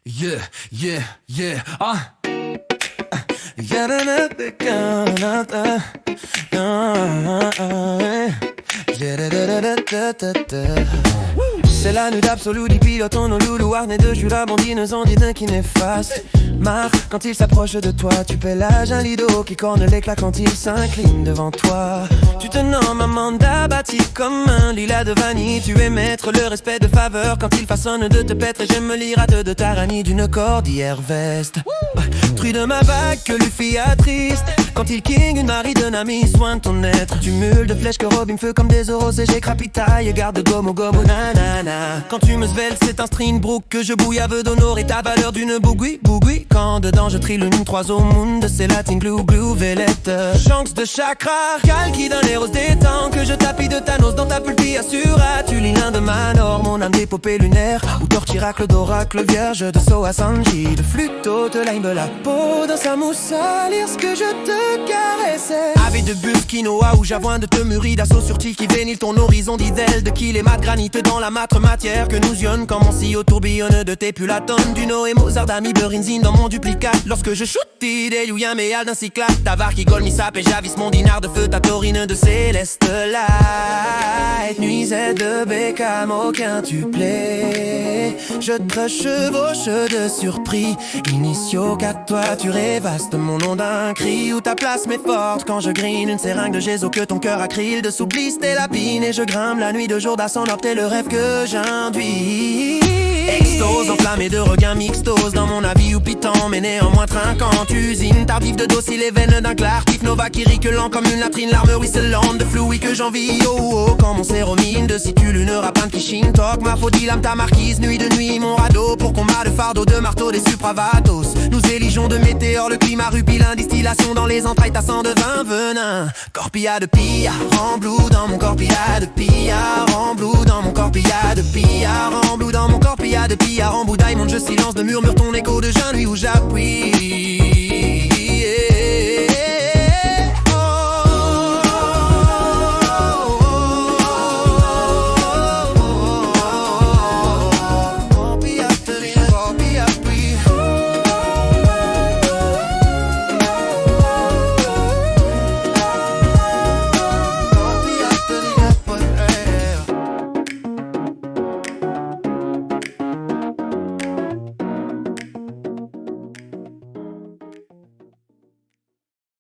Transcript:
Yeah, yeah, yeah, ah. Yeah, da, da, da, da, da, yeah, da, da, da, da, da, da. C'est la nuit d'absolu, dit piloton nos loulous, harnais de Jules, la bandineuse en dîner qui néfaste. Marre, quand il s'approche de toi, tu pèlages un lido qui corne l'éclat quand il s'incline devant toi. Tu te nommes Amanda, bâti comme un lilas de vanille. Tu es maître, le respect de faveur quand il façonne de te paître. Et j'aime me l'irate de Tarani d'une cordillère veste. Truie de ma vague que Luffy attriste quand il king une Marie de Nami, soin de ton être. Tumulte de flèches que Robin feu comme des oros et j'ai crapitaille. Garde gomo gomo nanana. Quand tu me svelte c'est un string brook que je bouillave d'honorer ta valeur d'une bougui bougui. Quand dedans je trille une 3 au monde, c'est latin glue glue vélette. Shanks de chakra, cal qui donne les roses des temps que je tapis de Thanos dans ta pulpi assura. Tu lis l'un de Manor, mon âme d'épopée lunaire. Ou Tortiracle d'oracle vierge de Soa Sanji. De Fluto te lime la peau dans sa mousse à lire ce que je te caressais. Avec de bus quinoa ou j'avoine de te mûrir d'assaut sur qui vénile ton horizon d'idèle. De qui les mat granite dans la mâtre matière que nous yonne comme on s'y au tourbillonne de tes pulatones. Du Noé Mozart d'ami Berinzine dans mon duplicat. Lorsque je shoot des Louis méal d'un cyclade. Tavar qui gole mi sape et javisse mon dinar de feu. Ta taurine de céleste light. Nuisette de Beckham, aucun tu plais. Je te chevauche de surpris. Initio qu'à toi tu rêvasses mon nom d'un cri. Où ta place m'est forte quand je grine une seringue de Gézo que ton cœur accrile. De souplisse tes lapines et je grimpe la nuit de jour d'ascend t'es le rêve que j'induis. Extose enflammé de regain mixtose dans mon avis ou pitant mais néanmoins trinquant. Usine tardive de dos si les veines d'un clartif Nova qui riquelant comme une latrine. Larme ruisselante de floui que j'envie. Oh oh quand mon séromine de situle une rapinte qui chine. Toc ma faudie lame ta marquise nuit de nuit mon radeau. Pour combat de fardeau de marteau des supravatos. Nous éligeons de météores le climat rupilin. Distillation dans les entrailles tassant de vin venin. Corpilla de pillard en blue dans mon corpilla de pillard en blue dans mon corpilla de pillard en blue dans mon corpilla de pillard en bout diamond. Je silence de murmure ton écho de jeune nuit où j'appuie.